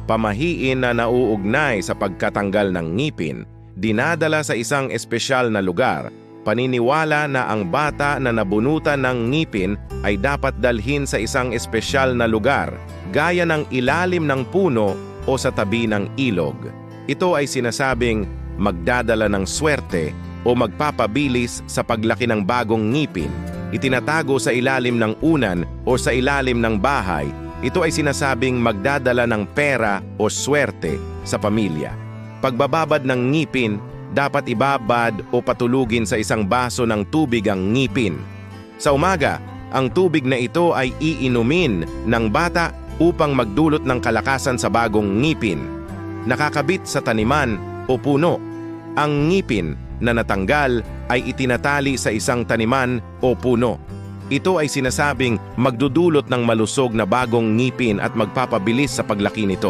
pamahiin na nauugnay sa pagkatanggal ng ngipin, dinadala sa isang espesyal na lugar. Paniniwala na ang bata na nabunutan ng ngipin ay dapat dalhin sa isang espesyal na lugar, gaya ng ilalim ng puno o sa tabi ng ilog. Ito ay sinasabing magdadala ng swerte o magpapabilis sa paglaki ng bagong ngipin. Itinatago sa ilalim ng unan o sa ilalim ng bahay. Ito ay sinasabing magdadala ng pera o swerte sa pamilya. Pagbababad ng ngipin, dapat ibabad o patulugin sa isang baso ng tubig ang ngipin. Sa umaga, ang tubig na ito ay iinumin ng bata upang magdulot ng kalakasan sa bagong ngipin. Nakakabit sa taniman o puno. Ang ngipin na natanggal ay itinatali sa isang taniman o puno. Ito ay sinasabing magdudulot ng malusog na bagong ngipin at magpapabilis sa paglaki nito.